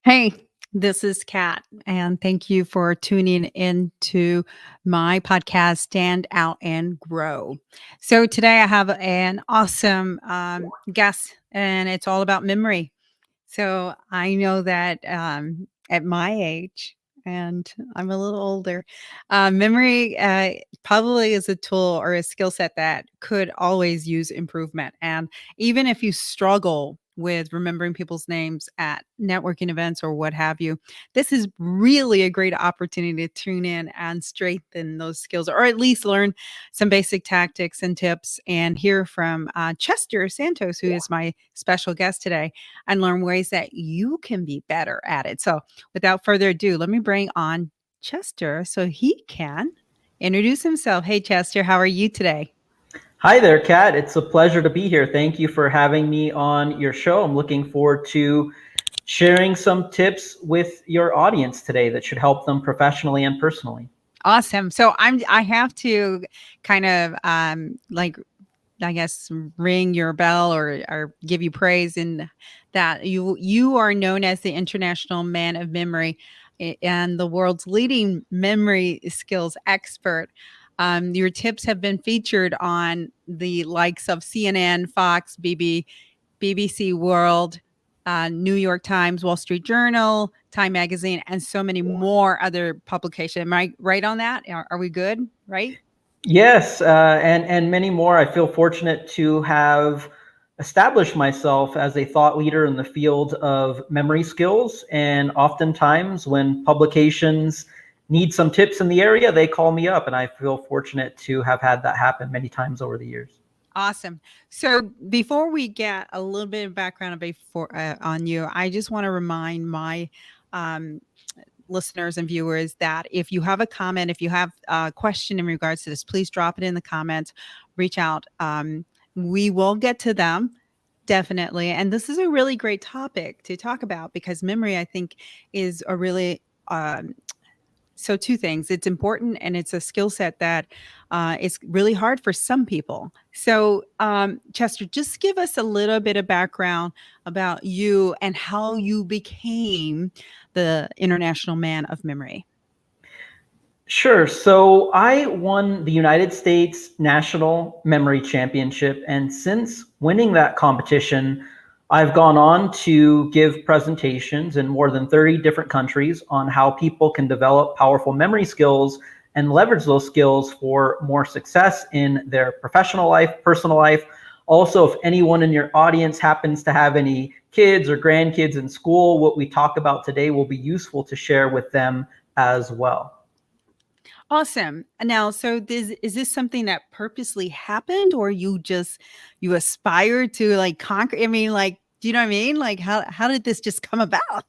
Hey, this is Kat, and thank you for tuning into my podcast, Stand Out and Grow. So, today I have an awesome guest, and it's all about memory. So, I know that at my age, and I'm a little older, memory probably is a tool or a skill set that could always use improvement. And even if you struggle with remembering people's names at networking events or what have you, this is really a great opportunity to tune in and strengthen those skills, or at least learn some basic tactics and tips and hear from Chester Santos, who is my special guest today, and learn ways that you can be better at it. So, without further ado, let me bring on Chester so he can introduce himself. Hey, Chester, how are you today? Hi there, Kat. It's a pleasure to be here. Thank you for having me on your show. I'm looking forward to sharing some tips with your audience today that should help them professionally and personally. Awesome. So I have to kind of like I guess ring your bell or give you praise in that you are known as the International Man of Memory and the world's leading memory skills expert. Your tips have been featured on the likes of CNN, Fox, BBC World, New York Times, Wall Street Journal, Time Magazine, and so many more other publications. Am I right on that? Are we good? Right? Yes, and many more. I feel fortunate to have established myself as a thought leader in the field of memory skills. And oftentimes, when publications need some tips in the area, they call me up, and I feel fortunate to have had that happen many times over the years. Awesome. So before we get a little bit of background on you, I just want to remind my um, listeners and viewers that if you have a comment, if you have a question in regards to this, please drop it in the comments. Reach out. We will get to them. Definitely. And this is a really great topic to talk about because memory, I think, is a really so two things. It's important and it's a skill set that is really hard for some people. So, Chester, just give us a little bit of background about you and how you became the International Man of Memory. Sure. So I won the United States National Memory Championship. And since winning that competition, I've gone on to give presentations in more than 30 different countries on how people can develop powerful memory skills and leverage those skills for more success in their professional life, personal life. Also, if anyone in your audience happens to have any kids or grandkids in school, what we talk about today will be useful to share with them as well. Awesome. Now, so is this something that purposely happened, or you aspired to like conquer? I mean, like, do you know what I mean? Like, how did this just come about?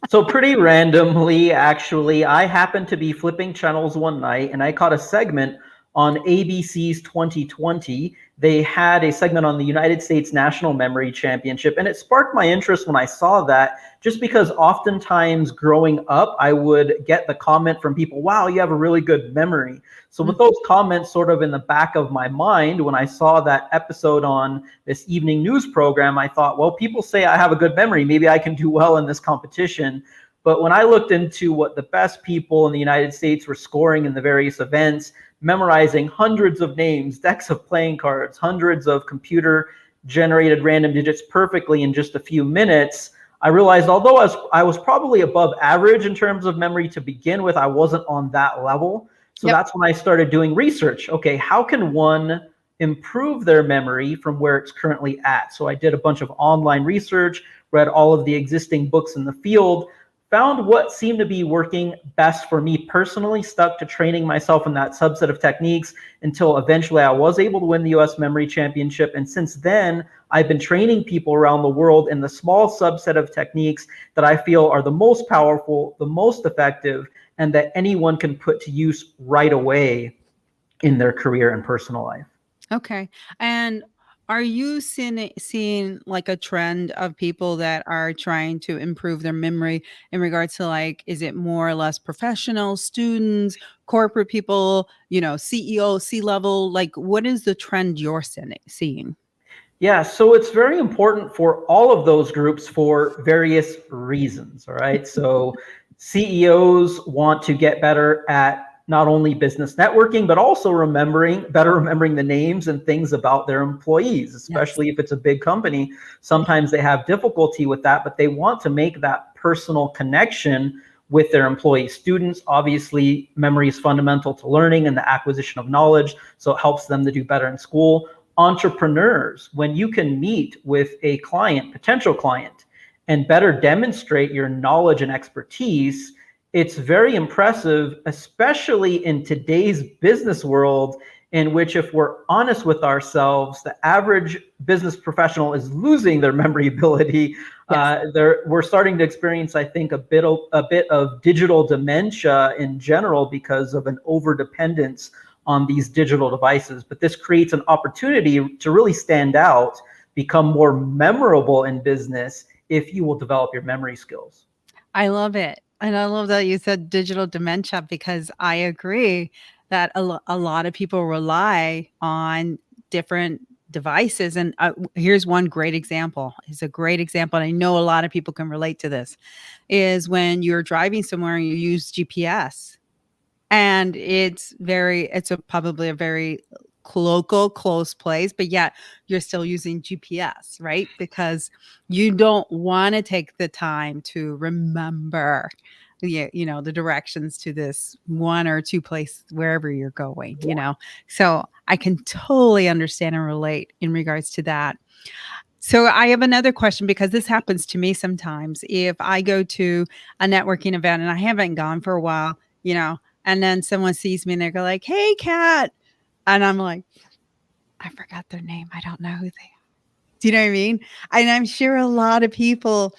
So pretty randomly, actually, I happened to be flipping channels one night and I caught a segment on ABC's 2020. They had a segment on the United States National Memory Championship, and it sparked my interest when I saw that, just because oftentimes growing up, I would get the comment from people, wow, you have a really good memory. So with those comments sort of in the back of my mind, when I saw that episode on this evening news program, I thought, well, people say I have a good memory. Maybe I can do well in this competition. But when I looked into what the best people in the United States were scoring in the various events, memorizing hundreds of names, decks of playing cards, hundreds of computer generated random digits perfectly in just a few minutes, I realized although I was probably above average in terms of memory to begin with, I wasn't on that level. So Yep. that's when I started doing research. Okay, how can one improve their memory from where it's currently at? So I did a bunch of online research, read all of the existing books in the field, found what seemed to be working best for me personally, stuck to training myself in that subset of techniques until eventually I was able to win the US Memory Championship. And since then, I've been training people around the world in the small subset of techniques that I feel are the most powerful, the most effective, and that anyone can put to use right away in their career and personal life. Okay. And are you seeing like a trend of people that are trying to improve their memory in regards to like, is it more or less professional, students, corporate people, CEO, C level? Like, what is the trend you're seeing? Yeah, so it's very important for all of those groups for various reasons. All right. So CEOs want to get better at not only business networking, but also remembering the names and things about their employees, Yes. especially if it's a big company. Sometimes they have difficulty with that, but they want to make that personal connection with their employees. Students, obviously, memory is fundamental to learning and the acquisition of knowledge, so it helps them to do better in school. Entrepreneurs, when you can meet with a client, potential client, and better demonstrate your knowledge and expertise, it's very impressive, especially in today's business world, in which, if we're honest with ourselves, the average business professional is losing their memory ability. Yes. We're starting to experience, I think, a bit of digital dementia in general because of an overdependence on these digital devices. But this creates an opportunity to really stand out, become more memorable in business if you will develop your memory skills. I love it. And I love that you said digital dementia because I agree that a lot of people rely on different devices. And here's one great example. It's a great example. And I know a lot of people can relate to this is when you're driving somewhere and you use GPS. And it's probably a very local, close place, but yet you're still using GPS, right? Because you don't want to take the time to remember the directions to this one or two places wherever you're going. So I can totally understand and relate in regards to that. So I have another question because this happens to me sometimes. If I go to a networking event and I haven't gone for a while, and then someone sees me and they go like, "Hey, Kat," and I'm like, I forgot their name. I don't know who they are. Do you know what I mean? And I'm sure a lot of people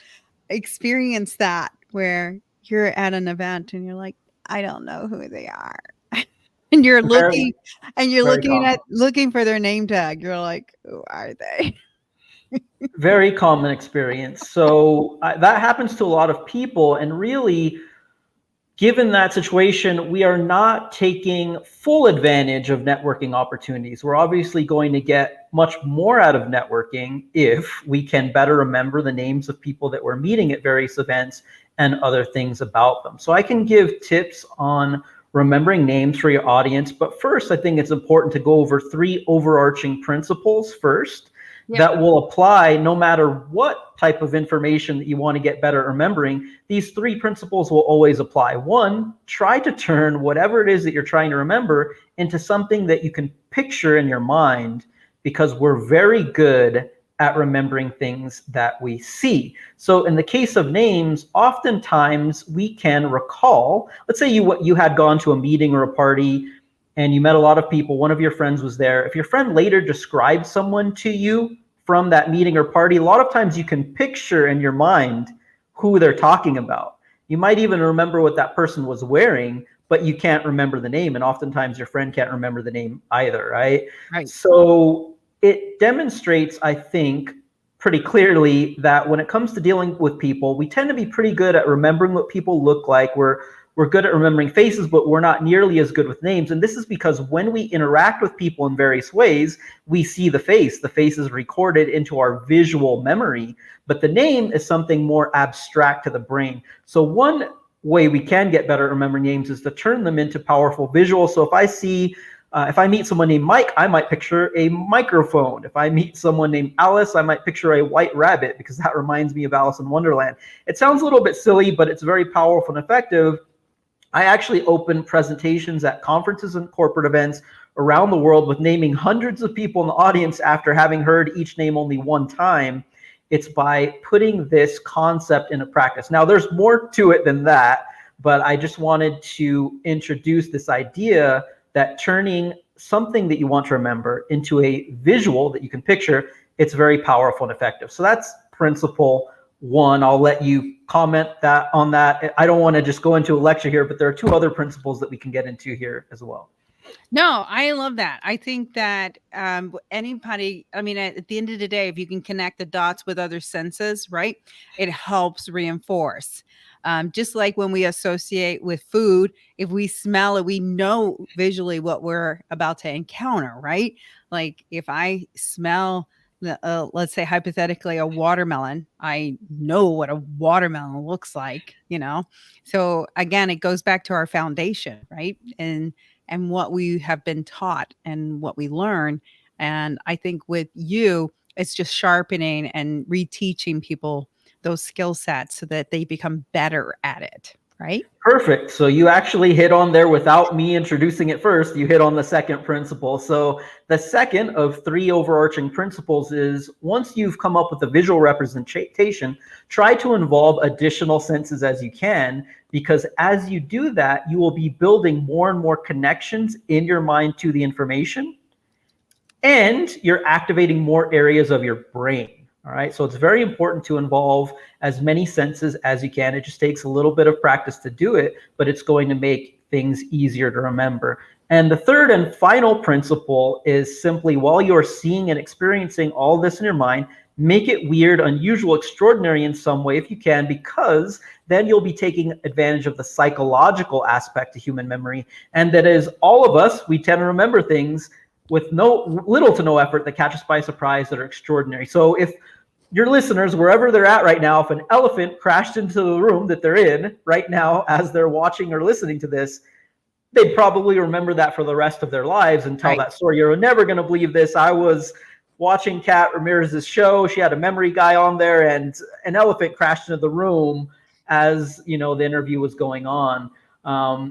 experience that where you're at an event and you're like, I don't know who they are. And you're Very, looking and you're very looking common. at looking for their name tag. You're like, who are they? Very common experience. So that happens to a lot of people. And really, given that situation, we are not taking full advantage of networking opportunities. We're obviously going to get much more out of networking if we can better remember the names of people that we're meeting at various events and other things about them. So I can give tips on remembering names for your audience. But first, I think it's important to go over three overarching principles first Yep. that will apply no matter what type of information that you want to get better at remembering. These three principles will always apply. One, try to turn whatever it is that you're trying to remember into something that you can picture in your mind, because we're very good at remembering things that we see. So in the case of names, oftentimes we can recall, let's say you had gone to a meeting or a party and you met a lot of people, one of your friends was there. If your friend later describes someone to you from that meeting or party, a lot of times you can picture in your mind who they're talking about. You might even remember what that person was wearing, but you can't remember the name. And oftentimes your friend can't remember the name either, right? Right. So it demonstrates, I think, pretty clearly that when it comes to dealing with people, we tend to be pretty good at remembering what people look like. We're good at remembering faces, but we're not nearly as good with names. And this is because when we interact with people in various ways, we see the face. The face is recorded into our visual memory, but the name is something more abstract to the brain. So one way we can get better at remembering names is to turn them into powerful visuals. So if I meet someone named Mike, I might picture a microphone. If I meet someone named Alice, I might picture a white rabbit because that reminds me of Alice in Wonderland. It sounds a little bit silly, but it's very powerful and effective. I actually open presentations at conferences and corporate events around the world with naming hundreds of people in the audience after having heard each name only one time. It's by putting this concept into practice. Now, there's more to it than that, but I just wanted to introduce this idea that turning something that you want to remember into a visual that you can picture, it's very powerful and effective. So that's principle one. I'll let you comment on that. I don't want to just go into a lecture here, but there are two other principles that we can get into here as well. No, I love that. I think that anybody, I mean, at the end of the day, if you can connect the dots with other senses, right, it helps reinforce. Just like when we associate with food, if we smell it, we know visually what we're about to encounter, right? Like if I smell let's say hypothetically a watermelon. I know what a watermelon looks like, you know. So again, it goes back to our foundation, right? And what we have been taught and what we learn. And I think with you, it's just sharpening and reteaching people those skill sets so that they become better at it, right? Perfect. So you actually hit on there without me introducing it first. You hit on the second principle. So the second of three overarching principles is once you've come up with a visual representation, try to involve additional senses as you can, because as you do that, you will be building more and more connections in your mind to the information, and you're activating more areas of your brain. All right. So it's very important to involve as many senses as you can. It just takes a little bit of practice to do it, but it's going to make things easier to remember. And the third and final principle is simply while you're seeing and experiencing all this in your mind, make it weird, unusual, extraordinary in some way if you can, because then you'll be taking advantage of the psychological aspect to human memory. And that is, all of us, we tend to remember things with little to no effort that catch us by surprise, that are extraordinary. So if your listeners, wherever they're at right now, if an elephant crashed into the room that they're in right now as they're watching or listening to this, they'd probably remember that for the rest of their lives and tell Right. that story. You're never going to believe this. I was watching Kat Ramirez's show. She had a memory guy on there, and an elephant crashed into the room as the interview was going on.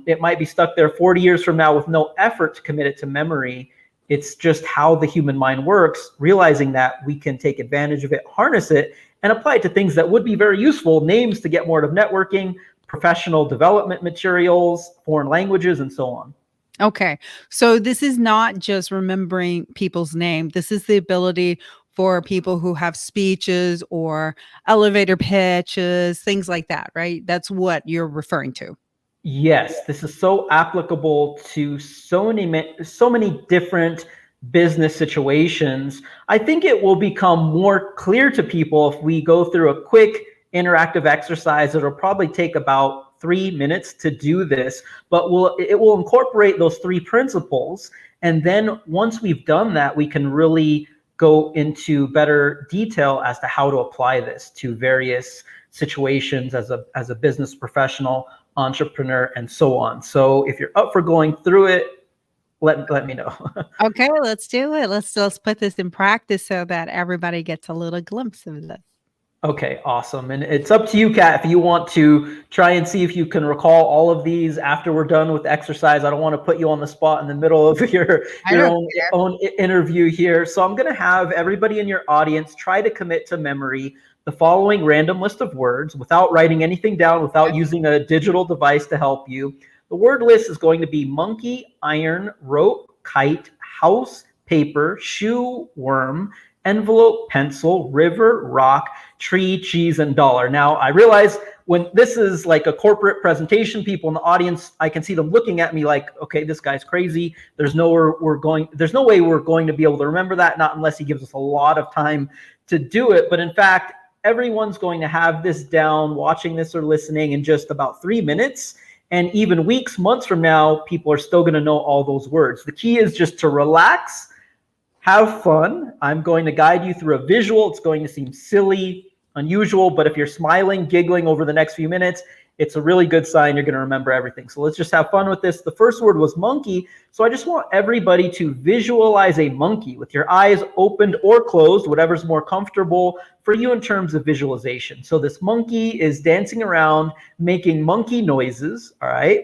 It might be stuck there 40 years from now with no effort to commit it to memory. It's just how the human mind works, realizing that we can take advantage of it, harness it, and apply it to things that would be very useful, names to get more out of networking, professional development materials, foreign languages, and so on. Okay. So this is not just remembering people's name. This is the ability for people who have speeches or elevator pitches, things like that, right? That's what you're referring to. Yes, this is so applicable to so many different business situations. I think it will become more clear to people if we go through a quick interactive exercise. It'll probably take about 3 minutes to do this, but it will incorporate those three principles. And then once we've done that, we can really go into better detail as to how to apply this to various situations as a business professional, entrepreneur, and so on. So if you're up for going through it, let me know. Okay, let's do it. Let's put this in practice so that everybody gets a little glimpse of this. Okay, awesome. And it's up to you, Kat, if you want to try and see if you can recall all of these after we're done with the exercise. I don't want to put you on the spot in the middle of your own interview here. So I'm going to have everybody in your audience try to commit to memory the following random list of words without writing anything down, without using a digital device to help you. The word list is going to be monkey, iron, rope, kite, house, paper, shoe, worm, envelope, pencil, river, rock, tree, cheese, and dollar. Now, I realize when this is like a corporate presentation, people in the audience, I can see them looking at me like, okay, this guy's crazy. There's no way we're going to be able to remember that, not unless he gives us a lot of time to do it. But in fact, everyone's going to have this down, watching this or listening, in just about 3 minutes. And even weeks, months from now, people are still going to know all those words. The key is just to relax, have fun. I'm going to guide you through a visual. It's going to seem silly, unusual, but if you're smiling, giggling over the next few minutes, it's a really good sign you're going to remember everything. So let's just have fun with this. The first word was monkey. So I just want everybody to visualize a monkey with your eyes opened or closed, whatever's more comfortable for you in terms of visualization. So this monkey is dancing around, making monkey noises, all right?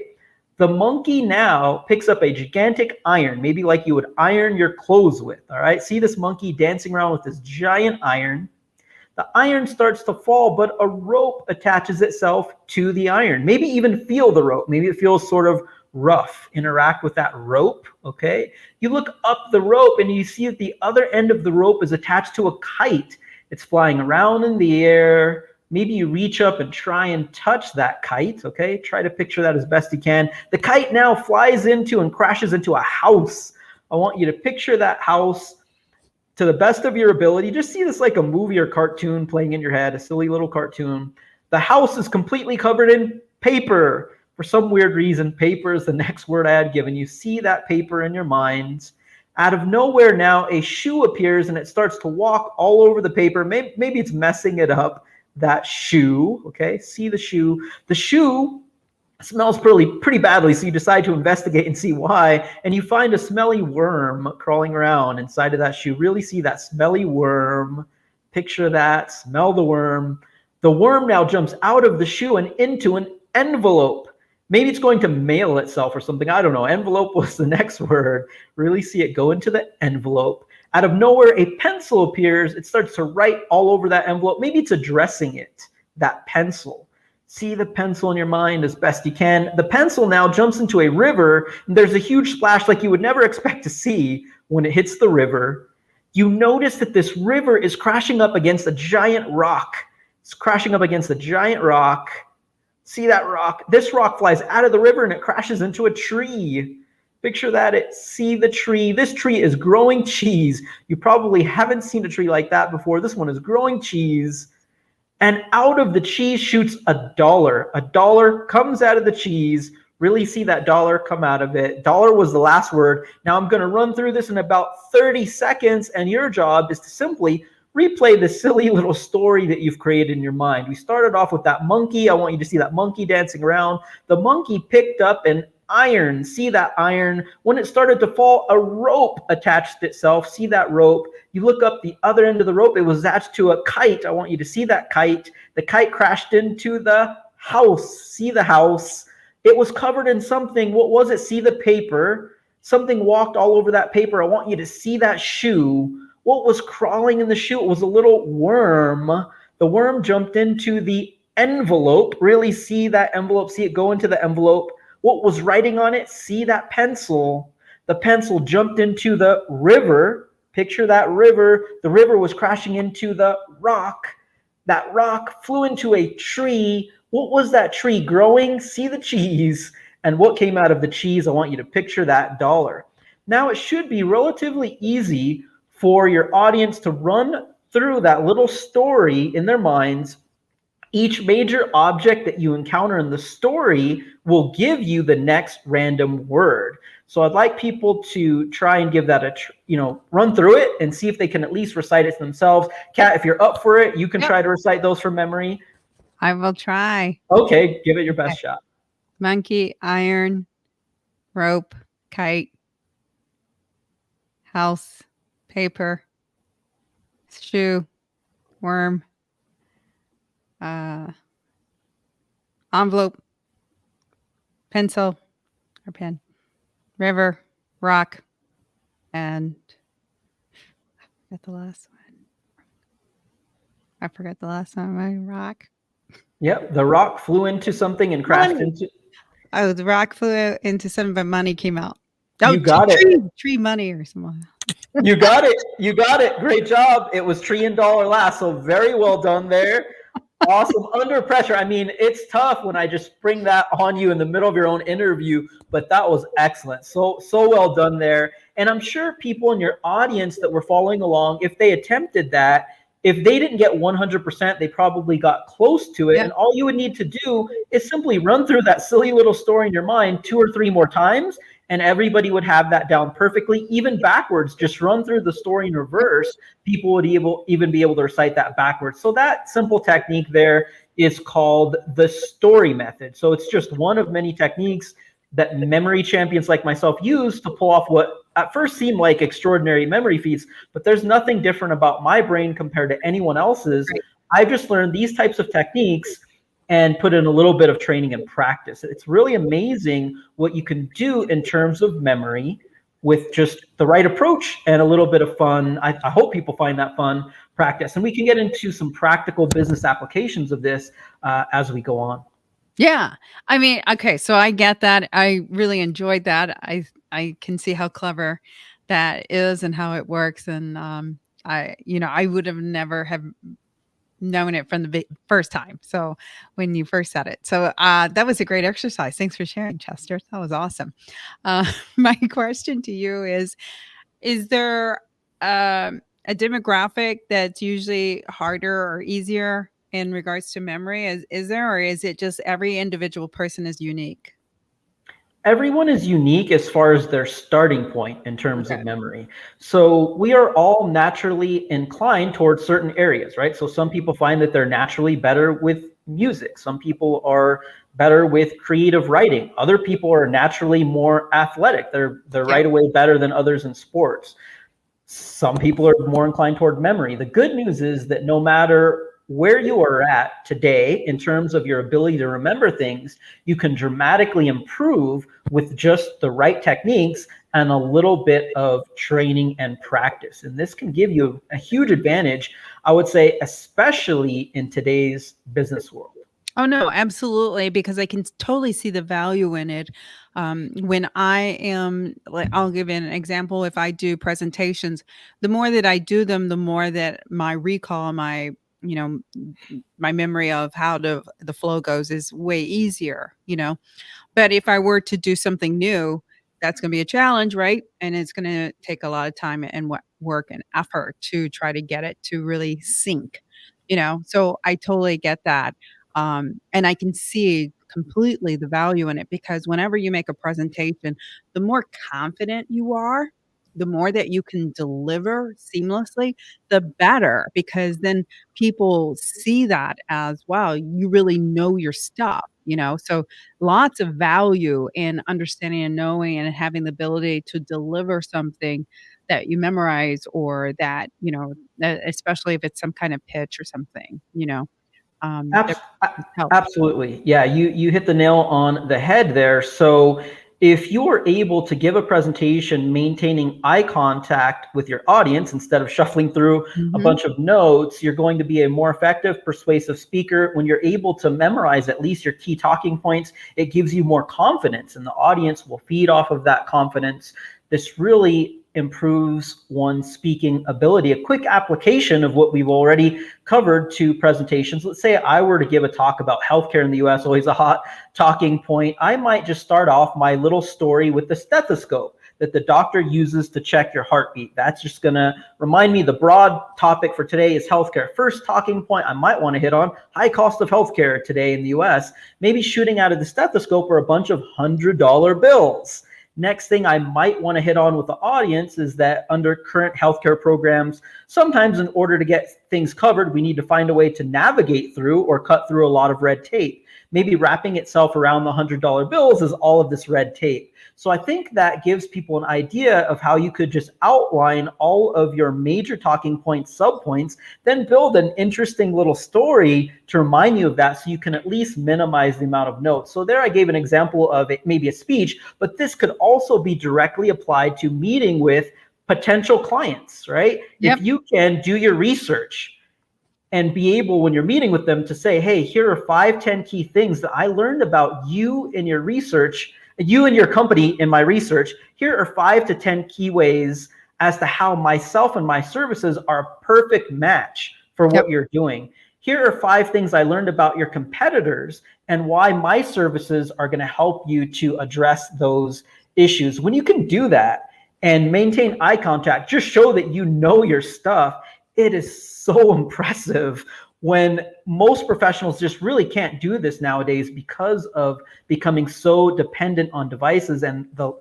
The monkey now picks up a gigantic iron, maybe like you would iron your clothes with, all right? See this monkey dancing around with this giant iron. The iron starts to fall, but a rope attaches itself to the iron. Maybe even feel the rope. Maybe it feels sort of rough. Interact with that rope, okay? You look up the rope and you see at the other end of the rope is attached to a kite. It's flying around in the air. Maybe you reach up and try and touch that kite, okay? Try to picture that as best you can. The kite now flies into and crashes into a house. I want you to picture that house to the best of your ability. Just see this like a movie or cartoon playing in your head, a silly little cartoon. The house is completely covered in paper. For some weird reason, paper is the next word I had given you. See that paper in your mind. Out of nowhere now, a shoe appears and it starts to walk all over the paper. Maybe it's messing it up, that shoe. Okay, see the shoe. The shoe smells pretty badly, so you decide to investigate and see why, and you find a smelly worm crawling around inside of that shoe. Really see that smelly worm. Picture that, smell the worm. The worm now jumps out of the shoe and into an envelope. Maybe it's going to mail itself or something. I don't know. Envelope was the next word. Really see it go into the envelope. Out of nowhere, a pencil appears. It starts to write all over that envelope. Maybe it's addressing it, that pencil. See the pencil in your mind as best you can. The pencil now jumps into a river, and there's a huge splash like you would never expect to see when it hits the river. You notice that this river is crashing up against a giant rock. It's crashing up against a giant rock. See that rock? This rock flies out of the river and it crashes into a tree. Picture that. See the tree. This tree is growing cheese. You probably haven't seen a tree like that before. This one is growing cheese. And out of the cheese shoots a dollar. A dollar comes out of the cheese. Really see that dollar come out of it. Dollar was the last word. Now I'm going to run through this in about 30 seconds, and your job is to simply replay the silly little story that you've created in your mind. We started off with that monkey. I want you to see that monkey dancing around. The monkey picked up an iron. See that iron? When it started to fall, a rope attached itself. See that rope? You look up the other end of the rope. It was attached to a kite. I want you to see that kite. The kite crashed into the house. See the house? It was covered in something. What was it? See the paper? Something walked all over that paper. I want you to see that shoe. What was crawling in the shoe? It was a little worm. The worm jumped into the envelope. Really see that envelope? See it go into the envelope? What was writing on it? See that pencil? The pencil jumped into the river. Picture that river. The river was crashing into the rock. That rock flew into a tree. What was that tree growing? See the cheese. And what came out of the cheese? I want you to picture that dollar. Now it should be relatively easy for your audience to run through that little story in their minds. Each major object that you encounter in the story will give you the next random word. So I'd like people to try and give that run through it and see if they can at least recite it themselves. Kat, if you're up for it, you can try to recite those from memory. I will try. Okay, give it your best shot. Monkey, iron, rope, kite, house, paper, shoe, worm, envelope, pencil or pen, river, rock, and I forgot the last one. My rock. Yep, the rock flew into something and crashed into. Oh, the rock flew into something, but money came out. Oh, you got it. Tree money or something. You got it. You got it. Great job. It was tree and dollar last. So very well done there. Awesome. Under pressure. I mean, it's tough when I just spring that on you in the middle of your own interview, but that was excellent. So well done there. And I'm sure people in your audience that were following along, if they attempted that, if they didn't get 100%, they probably got close to it. Yeah. And all you would need to do is simply run through that silly little story in your mind 2 or 3 more times, and everybody would have that down perfectly. Even backwards, just run through the story in reverse. People would even be able to recite that backwards. So that simple technique there is called the story method. So it's just one of many techniques that memory champions like myself use to pull off what at first seem like extraordinary memory feats, but there's nothing different about my brain compared to anyone else's. Right. I've just learned these types of techniques and put in a little bit of training and practice. It's really amazing what you can do in terms of memory with just the right approach and a little bit of fun. I hope people find that fun practice. And we can get into some practical business applications of this as we go on. Yeah. I mean, okay, so I get that. I really enjoyed that. I can see how clever that is and how it works. And I would have never have known it from the first time. So when you first said it. So that was a great exercise. Thanks for sharing, Chester. That was awesome. My question to you is there a demographic that's usually harder or easier in regards to memory? Is there, or is it just every individual person is unique? Everyone is unique as far as their starting point in terms Okay. of memory. So we are all naturally inclined towards certain areas, right? So some people find that they're naturally better with music. Some people are better with creative writing. Other people are naturally more athletic. They're Yep. right away better than others in sports. Some people are more inclined toward memory. The good news is that no matter where you are at today in terms of your ability to remember things, you can dramatically improve with just the right techniques and a little bit of training and practice. And this can give you a huge advantage, I would say, especially in today's business world. Oh, no, absolutely, because I can totally see the value in it. When I am like, I'll give you an example. If I do presentations, the more that I do them, the more that my recall, you know, my memory of how the flow goes is way easier. But if I were to do something new, that's gonna be a challenge, right? And it's gonna take a lot of time and work and effort to try to get it to really sync. So I totally get that. And I can see completely the value in it because whenever you make a presentation, the more confident you are, the more that you can deliver seamlessly, the better, because then people see that as, wow, you really know your stuff. So lots of value in understanding and knowing and having the ability to deliver something that you memorize or that, especially if it's some kind of pitch or something, that Abs- helps. Absolutely. Yeah, you hit the nail on the head there. So if you are able to give a presentation maintaining eye contact with your audience instead of shuffling through a Mhm. bunch of notes, you're going to be a more effective, persuasive speaker. When you're able to memorize at least your key talking points, it gives you more confidence, and the audience will feed off of that confidence. This really improves one's speaking ability. A quick application of what we've already covered to presentations. Let's say I were to give a talk about healthcare in the US, always a hot talking point. I might just start off my little story with the stethoscope that the doctor uses to check your heartbeat. That's just going to remind me the broad topic for today is healthcare. First talking point I might want to hit on: high cost of healthcare today in the US. Maybe shooting out of the stethoscope are a bunch of $100 bills. Next thing I might want to hit on with the audience is that under current healthcare programs, sometimes in order to get things covered, we need to find a way to navigate through or cut through a lot of red tape. Maybe wrapping itself around the $100 bills is all of this red tape. So I think that gives people an idea of how you could just outline all of your major talking points, subpoints, then build an interesting little story to remind you of that so you can at least minimize the amount of notes. So there I gave an example of it, maybe a speech, but this could also be directly applied to meeting with potential clients, right? If Yep. you can do your research and be able, when you're meeting with them, to say, hey, here are 5, 10 key things that I learned about you in your research, you and your company in my research. Here are 5 to 10 key ways as to how myself and my services are a perfect match for Yep. what you're doing. Here are 5 things I learned about your competitors and why my services are going to help you to address those issues. When you can do that and maintain eye contact, just show that you know your stuff, it is so impressive when most professionals just really can't do this nowadays because of becoming so dependent on devices and the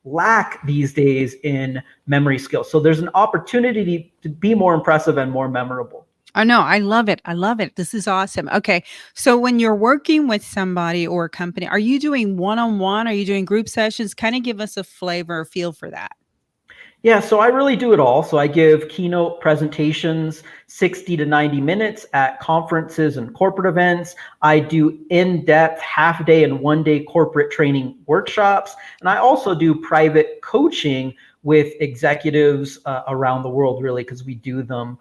lack these days in memory skills. So there's an opportunity to be more impressive and more memorable. I know, I love it, I love it. This is awesome. Okay, so when you're working with somebody or a company, are you doing one-on-one? Are you doing group sessions? Kinda give us a flavor or feel for that. Yeah, so I really do it all. So I give keynote presentations, 60 to 90 minutes at conferences and corporate events. I do in-depth half-day and one-day corporate training workshops. And I also do private coaching with executives around the world, really, because we do them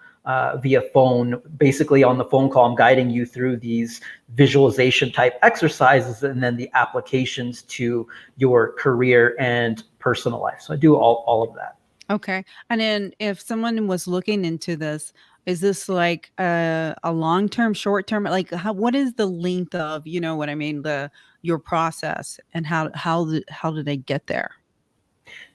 via phone. Basically, on the phone call, I'm guiding you through these visualization type exercises and then the applications to your career and personal life. So I do all of that. Okay, and then if someone was looking into this, is this like a long-term, short-term? Like, what is the length of, you know what I mean, your process and how do they get there?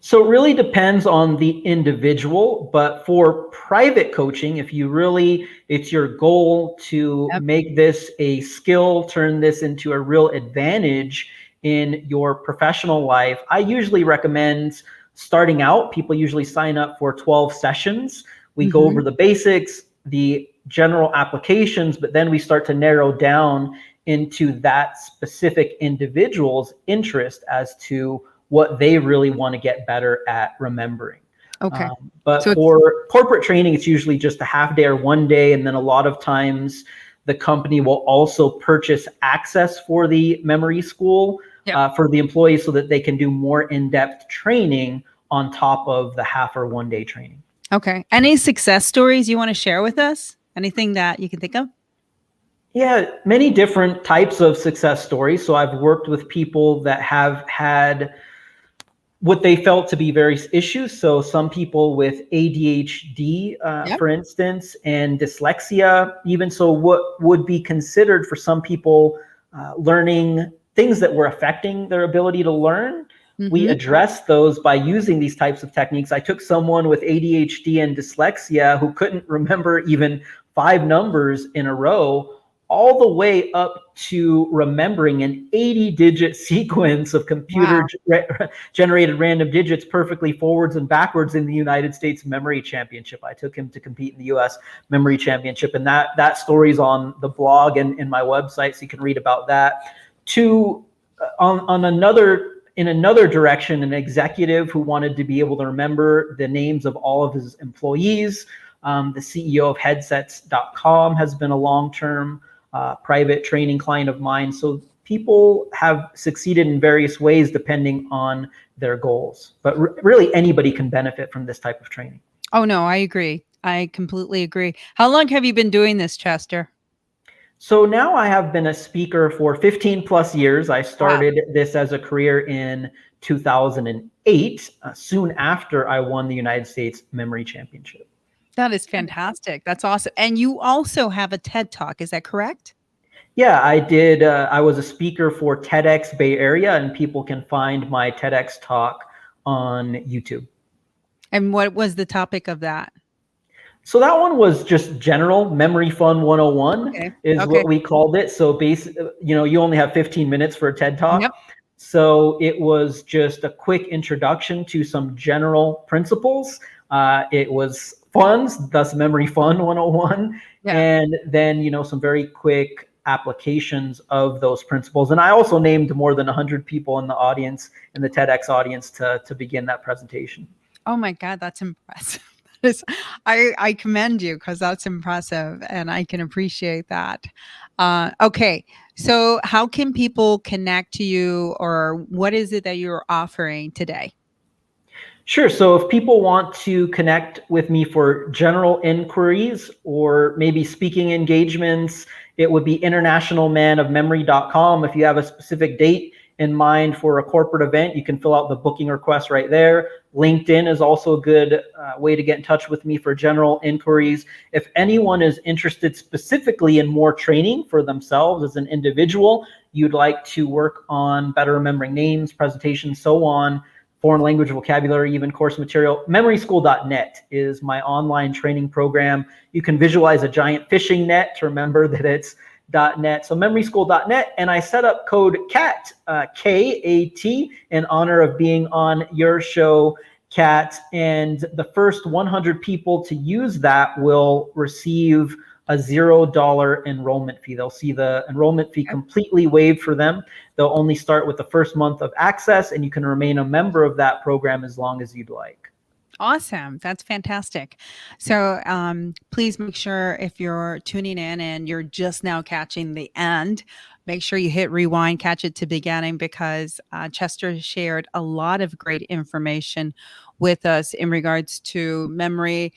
So it really depends on the individual, but for private coaching, if you really, it's your goal to Yep. make this a skill, turn this into a real advantage in your professional life, I usually recommend starting out. People usually sign up for 12 sessions. We go over the basics, the general applications, but then we start to narrow down into that specific individual's interest as to what they really want to get better at remembering. Okay. But So it's for corporate training, it's usually just a half day or one day. And then a lot of times the company will also purchase access for the memory school yep. for the employees so that they can do more in-depth training on top of the half or one day training. Okay. Any success stories you want to share with us? Anything that you can think of? Yeah, many different types of success stories. So I've worked with people that have had what they felt to be various issues. So some people with ADHD, Yep. for instance, and dyslexia, even so what would be considered for some people learning things that were affecting their ability to learn. We addressed those by using these types of techniques. I took someone with ADHD and dyslexia who couldn't remember even 5 numbers in a row, all the way up to remembering an 80-digit sequence of computer generated random digits perfectly forwards and backwards in the United States Memory Championship. I took him to compete in the US Memory Championship, and that story's on the blog and in my website, so you can read about that. In another direction, an executive who wanted to be able to remember the names of all of his employees. The CEO of headsets.com has been a long-term private training client of mine. So people have succeeded in various ways depending on their goals. But really anybody can benefit from this type of training. Oh, no, I agree. I completely agree. How long have you been doing this, Chester? So now I have been a speaker for 15 plus years. I started this as a career in 2008, soon after I won the United States Memory Championship. That is fantastic. That's awesome. And you also have a TED Talk. Is that correct? Yeah, I did. I was a speaker for TEDx Bay Area, and people can find my TEDx talk on YouTube. And what was the topic of that? So that one was just general memory fun 101 is what we called it. So basically, you only have 15 minutes for a TED Talk. Yep. So it was just a quick introduction to some general principles. It was fun, thus memory fun 101. Yeah. And then, some very quick applications of those principles. And I also named more than 100 people in the audience, in the TEDx audience, to begin that presentation. Oh my God, that's impressive. I commend you because that's impressive and I can appreciate that. Okay, so how can people connect to you, or what is it that you're offering today? Sure. So if people want to connect with me for general inquiries or maybe speaking engagements, it would be internationalmanofmemory.com. If you have a specific date in mind for a corporate event, you can fill out the booking request right there. LinkedIn is also a good way to get in touch with me for general inquiries. If anyone is interested specifically in more training for themselves as an individual, you'd like to work on better remembering names, presentations, so on, foreign language vocabulary, even course material, memoryschool.net is my online training program. You can visualize a giant fishing net to remember that it's .net. So memoryschool.net, and I set up code CAT, K-A-T, in honor of being on your show, Kat. And the first 100 people to use that will receive a $0 enrollment fee. They'll see the enrollment fee completely waived for them. They'll only start with the first month of access, and you can remain a member of that program as long as you'd like. Awesome. That's fantastic. So please make sure, if you're tuning in and you're just now catching the end, make sure you hit rewind, catch it to beginning, because Chester shared a lot of great information with us in regards to memory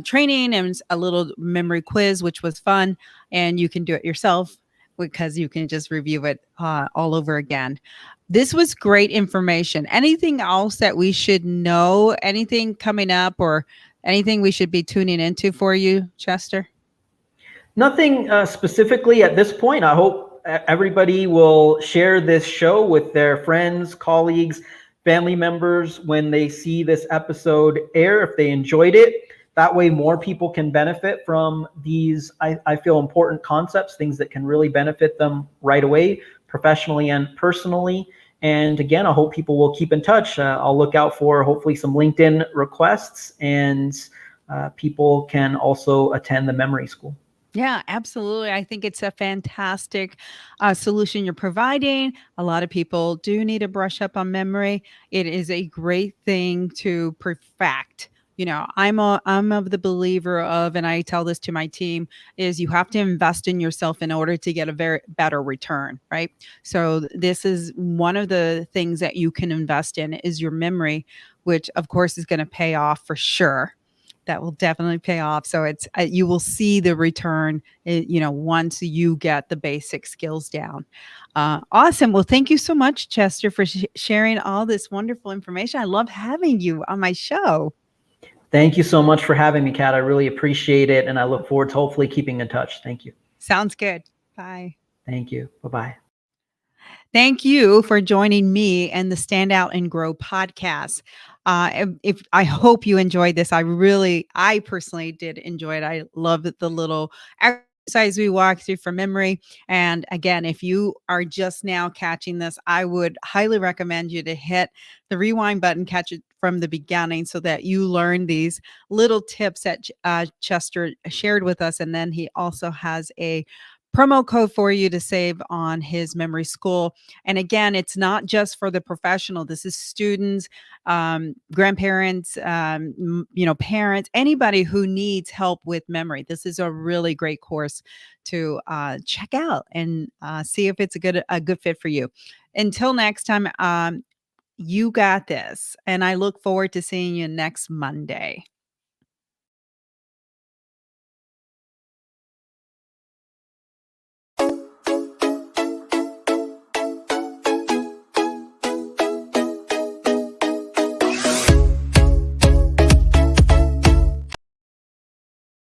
training and a little memory quiz, which was fun. And you can do it yourself because you can just review it all over again. This was great information. Anything else that we should know? Anything coming up or anything we should be tuning into for you, Chester? Nothing specifically at this point. I hope everybody will share this show with their friends, colleagues, family members when they see this episode air, if they enjoyed it. That way more people can benefit from these, I feel, important concepts, things that can really benefit them right away. professionally and personally. And again, I hope people will keep in touch. I'll look out for hopefully some LinkedIn requests, and people can also attend the memory school. Yeah, absolutely. I think it's a fantastic solution you're providing. A lot of people do need to brush up on memory. It is a great thing to perfect. I'm of the believer of, and I tell this to my team, is you have to invest in yourself in order to get a very better return, right? So this is one of the things that you can invest in is your memory, which of course is going to pay off for sure. That will definitely pay off. So it's you will see the return, once you get the basic skills down. Awesome. Well, thank you so much, Chester, for sharing all this wonderful information. I love having you on my show. Thank you so much for having me, Kat. I really appreciate it, and I look forward to hopefully keeping in touch. Thank you. Sounds good. Bye. Thank you. Bye bye. Thank you for joining me and the Stand Out and Grow podcast. If I hope you enjoyed this, I personally did enjoy it. I love the little exercise we walked through from memory. And again, if you are just now catching this, I would highly recommend you to hit the rewind button, catch it from the beginning, so that you learn these little tips that Chester shared with us. And then he also has a promo code for you to save on his memory school. And again, it's not just for the professional. This is students, grandparents, parents, anybody who needs help with memory. This is a really great course to check out and see if it's a good fit for you. Until next time, you got this. And I look forward to seeing you next Monday.